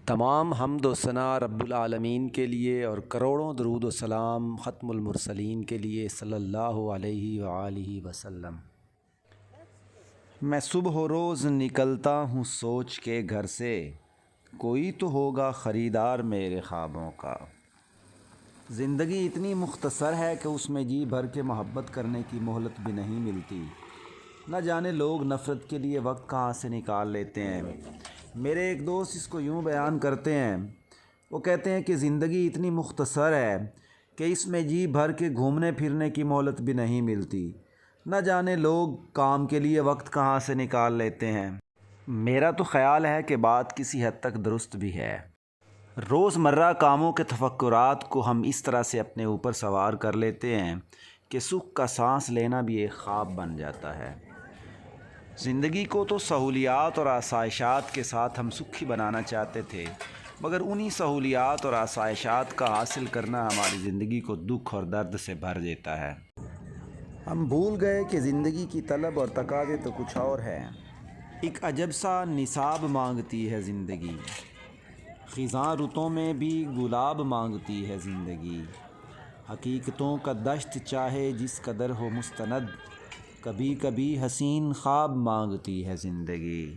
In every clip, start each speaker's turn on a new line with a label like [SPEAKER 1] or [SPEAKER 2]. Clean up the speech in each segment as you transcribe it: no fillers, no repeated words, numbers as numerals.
[SPEAKER 1] تمام حمد و ثنا رب العالمین کے لیے اور کروڑوں درود و سلام ختم المرسلین کے لیے صلی اللہ علیہ وآلہ وسلم۔ میں صبح و روز نکلتا ہوں سوچ کے گھر سے، کوئی تو ہوگا خریدار میرے خوابوں کا۔ زندگی اتنی مختصر ہے کہ اس میں جی بھر کے محبت کرنے کی مہلت بھی نہیں ملتی۔ نہ جانے لوگ نفرت کے لیے وقت کہاں سے نکال لیتے ہیں۔ میرے ایک دوست اس کو یوں بیان کرتے ہیں، وہ کہتے ہیں کہ زندگی اتنی مختصر ہے کہ اس میں جی بھر کے گھومنے پھرنے کی مہلت بھی نہیں ملتی۔ نہ جانے لوگ کام کے لیے وقت کہاں سے نکال لیتے ہیں۔ میرا تو خیال ہے کہ بات کسی حد تک درست بھی ہے۔ روزمرہ کاموں کے تفکرات کو ہم اس طرح سے اپنے اوپر سوار کر لیتے ہیں کہ سکھ کا سانس لینا بھی ایک خواب بن جاتا ہے۔ زندگی کو تو سہولیات اور آسائشات کے ساتھ ہم سکھی بنانا چاہتے تھے، مگر انہی سہولیات اور آسائشات کا حاصل کرنا ہماری زندگی کو دکھ اور درد سے بھر دیتا ہے۔ ہم بھول گئے کہ زندگی کی طلب اور تقاضے تو کچھ اور ہیں۔ ایک عجب سا نصاب مانگتی ہے زندگی، خزاں رتوں میں بھی گلاب مانگتی ہے زندگی۔ حقیقتوں کا دشت چاہے جس قدر ہو مستند، کبھی کبھی حسین خواب مانگتی ہے زندگی۔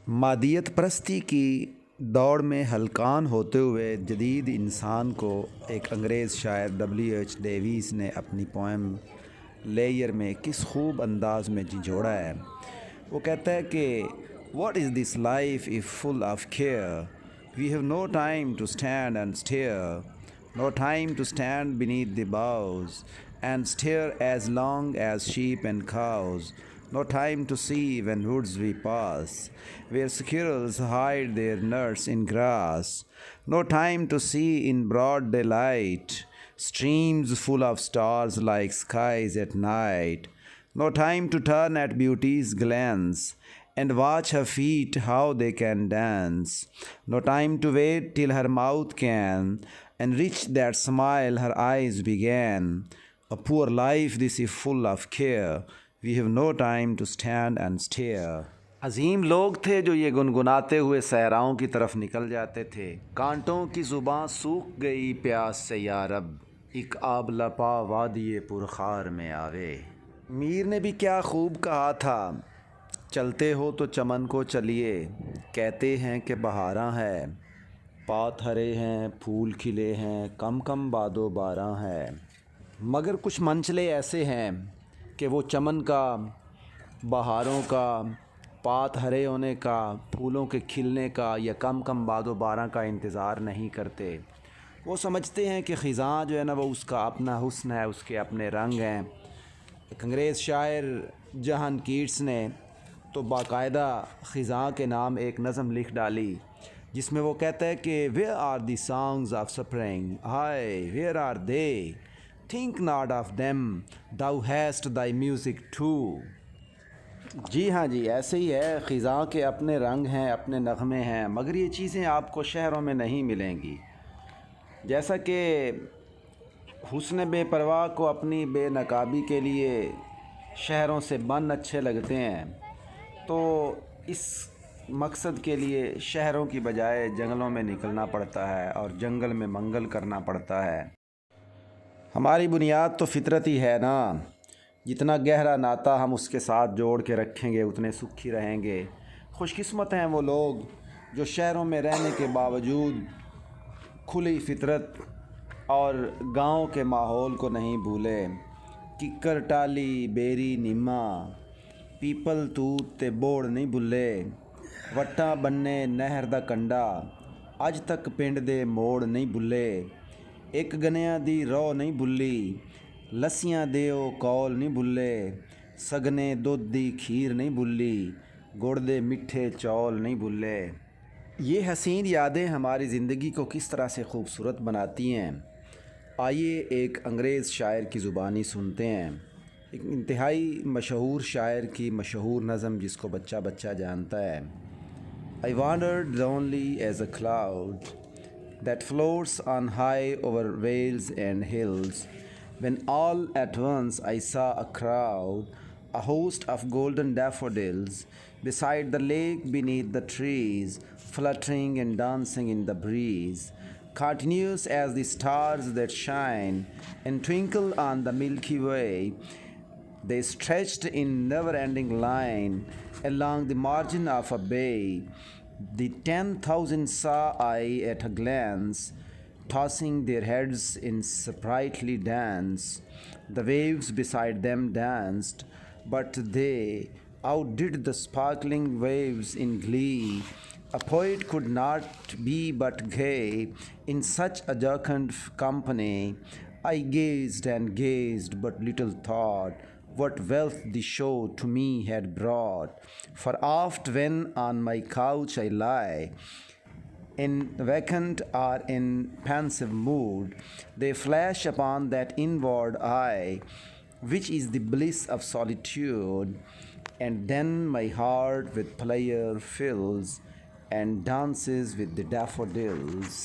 [SPEAKER 1] مادیت پرستی کی دوڑ میں ہلکان ہوتے ہوئے جدید انسان کو ایک انگریز شاعر W.H. ڈیویس نے اپنی پوئم لیئر میں کس خوب انداز میں جھنجھوڑا ہے۔ وہ کہتا ہے کہ "What is this life if full of care? We have no time to stand and stare, no time to stand beneath the boughs and stare as long as sheep and cows, no time to see when woods we pass, where squirrels hide their nuts in grass, no time to see in broad daylight, streams full of stars like skies at night, no time to turn at beauty's glance and watch her feet how they can dance, no time to wait till her mouth can enrich that smile her eyes began. A poor life this is full of care, we have no time to stand and stare." عظیم لوگ تھے جو یہ گنگناتے ہوئے صحراؤں کی طرف نکل جاتے تھے۔ کانٹوں کی زباں سوکھ گئی پیاس سے یا رب، ایک آب لپا وادی پرخار میں آوے۔ میر نے بھی کیا خوب کہا تھا، چلتے ہو تو چمن کو چلیے، کہتے ہیں کہ بہاراں ہے، پات ہرے ہیں پھول کھلے ہیں، کم کم باد و باراں ہے۔ مگر کچھ منچلے ایسے ہیں کہ وہ چمن کا، بہاروں کا، پات ہرے ہونے کا، پھولوں کے کھلنے کا یا کم کم باد و باراں کا انتظار نہیں کرتے۔ وہ سمجھتے ہیں کہ خزاں جو ہے نا وہ اس کا اپنا حسن ہے، اس کے اپنے رنگ ہیں۔ ایک انگریز شاعر جہان کیٹس نے تو باقاعدہ خزاں کے نام ایک نظم لکھ ڈالی، جس میں وہ کہتا ہے کہ "Where are the songs of spring? Hi, where are they? Think not of them, thou hast thy music too." جی ہاں جی، ایسے ہی ہے، خزاں کے اپنے رنگ ہیں، اپنے نغمے ہیں، مگر یہ چیزیں آپ کو شہروں میں نہیں ملیں گی۔ جیسا کہ حسن بے پرواہ کو اپنی بے نقابی کے لیے شہروں سے بن اچھے لگتے ہیں، تو اس مقصد کے لیے شہروں کی بجائے جنگلوں میں نکلنا پڑتا ہے اور جنگل میں منگل کرنا پڑتا ہے۔ ہماری بنیاد تو فطرت ہی ہے نا، جتنا گہرا ناطہ ہم اس کے ساتھ جوڑ کے رکھیں گے اتنے سکھی رہیں گے۔ خوش قسمت ہیں وہ لوگ جو شہروں میں رہنے کے باوجود کھلی فطرت اور گاؤں کے ماحول کو نہیں بھولے۔ ککر ٹالی بیری نیما، پیپل توت تے بوڑ نہیں بھلے، وٹاں بننے نہر دا کنڈا، اج تک پنڈ دے موڑ نہیں بھلے، ایک گنیاں دی رو نہیں بھلی، لسیاں دیو کول نہیں بھلے، سگنے دودھ دی کھیر نہیں بھلی، گڑ دے میٹھے چول نہیں بھلے۔ یہ حسین یادیں ہماری زندگی کو کس طرح سے خوبصورت بناتی ہیں، آئیے ایک انگریز شاعر کی زبانی سنتے ہیں۔ ایک انتہائی مشہور شاعر کی مشہور نظم جس کو بچہ بچہ جانتا ہے۔ I wandered lonely as a cloud that floats on high over vales and hills, when all at once I saw a crowd a host of golden daffodils beside the lake beneath the trees, fluttering and dancing in the breeze, continuous as the stars that shine and twinkle on the Milky Way. They stretched in never-ending line along the margin of a bay. The 10,000 saw I at a glance, tossing their heads in sprightly dance. The waves beside them danced, but they outdid the sparkling waves in glee. A poet could not be but gay in such a jocund company. I gazed and gazed, but little thought what wealth the show to me had brought. For oft when on my couch I lie, in vacant or in pensive mood, they flash upon that inward eye, which is the bliss of solitude, and then my heart with pleasure fills and dances with the daffodils.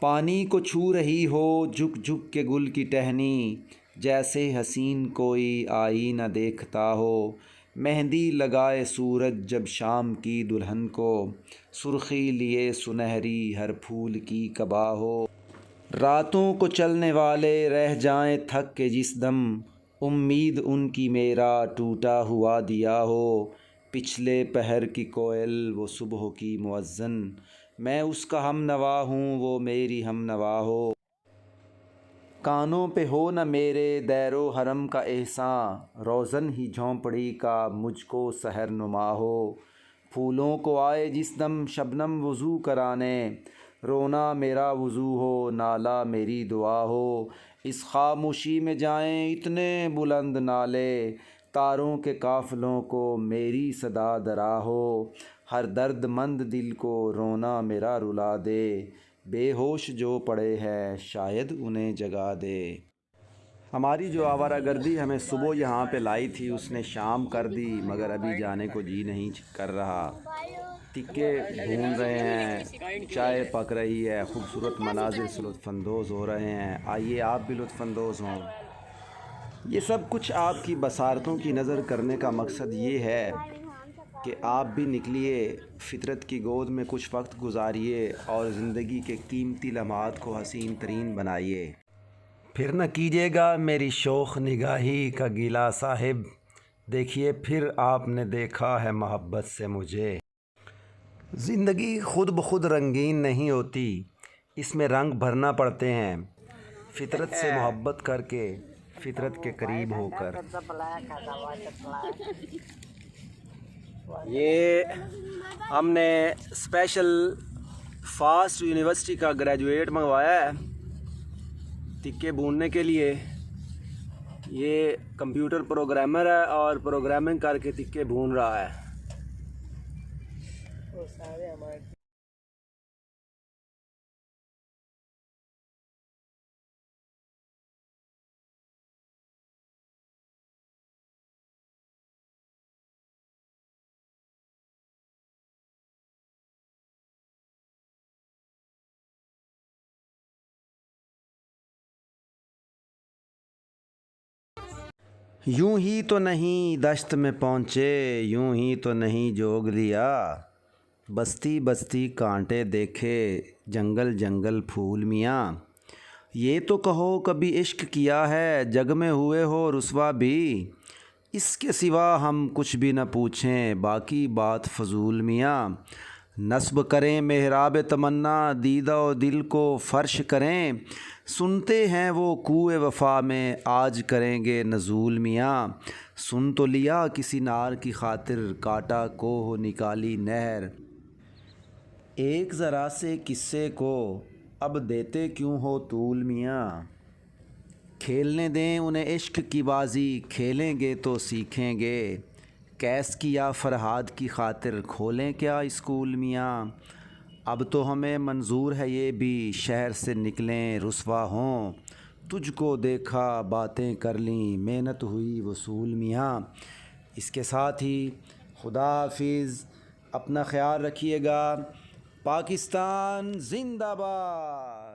[SPEAKER 1] پانی کو چھو رہی ہو جھک جھک کے گل کی ٹہنی، جیسے حسین کوئی آئینہ دیکھتا ہو، مہندی لگائے سورج جب شام کی دلہن کو، سرخی لیے سنہری ہر پھول کی قبا ہو۔ راتوں کو چلنے والے رہ جائیں تھک کے جس دم، امید ان کی میرا ٹوٹا ہوا دیا ہو، پچھلے پہر کی کوئل وہ صبح کی مؤذن، میں اس کا ہم نوا ہوں وہ میری ہم نوا ہو۔ کانوں پہ ہو نہ میرے دیر و حرم کا احساں، روزن ہی جھونپڑی کا مجھ کو سحر نما ہو، پھولوں کو آئے جس دم شبنم وضو کرانے، رونا میرا وضو ہو نالہ میری دعا ہو، اس خاموشی میں جائیں اتنے بلند نالے، تاروں کے قافلوں کو میری صدا درا ہو، ہر درد مند دل کو رونا میرا رلا دے، بے ہوش جو پڑے ہیں شاید انہیں جگا دے۔ ہماری جو آوارہ گردی ہمیں صبح یہاں پہ لائی تھی اس نے شام کر دی، مگر ابھی جانے کو جی نہیں کر رہا۔ ٹکے بھون رہے ہیں، چائے پک رہی ہے، خوبصورت مناظر سے لطف اندوز ہو رہے ہیں، آئیے آپ بھی لطف اندوز ہوں۔ یہ سب کچھ آپ کی بصارتوں کی نظر کرنے کا مقصد یہ ہے کہ آپ بھی نکلیے، فطرت کی گود میں کچھ وقت گزاریے اور زندگی کے قیمتی لمحات کو حسین ترین بنائیے۔ پھر نہ کیجیے گا میری شوخ نگاہی کا گیلا صاحب، دیکھیے پھر آپ نے دیکھا ہے محبت سے مجھے۔ زندگی خود بخود رنگین نہیں ہوتی، اس میں رنگ بھرنا پڑتے ہیں، فطرت سے محبت کر کے، فطرت کے قریب ہو کر۔ یہ ہم نے اسپیشل فاسٹ یونیورسٹی کا گریجویٹ منگوایا ہے تکے بھوننے کے لیے۔ یہ کمپیوٹر پروگرامر ہے اور پروگرامنگ کر کے تکے بھون رہا ہے۔ یوں ہی تو نہیں دشت میں پہنچے، یوں ہی تو نہیں جوگ لیا، بستی بستی کانٹے دیکھے جنگل جنگل پھول میاں، یہ تو کہو کبھی عشق کیا ہے جگ میں ہوئے ہو رسوا بھی، اس کے سوا ہم کچھ بھی نہ پوچھیں باقی بات فضول میاں، نصب کریں محراب تمنا دیدہ و دل کو فرش کریں، سنتے ہیں وہ کوئے وفا میں آج کریں گے نزول میاں، سن تو لیا کسی نار کی خاطر کاٹا کوہ نکالی نہر، ایک ذرا سے قصے کو اب دیتے کیوں ہو طول میاں، کھیلنے دیں انہیں عشق کی بازی کھیلیں گے تو سیکھیں گے، کیس کیا فرہاد کی خاطر کھولیں کیا اسکول میاں، اب تو ہمیں منظور ہے یہ بھی شہر سے نکلیں رسوا ہوں، تجھ کو دیکھا باتیں کر لیں محنت ہوئی وصول میاں۔ اس کے ساتھ ہی خدا حافظ، اپنا خیال رکھیے گا، پاکستان زندہ باد۔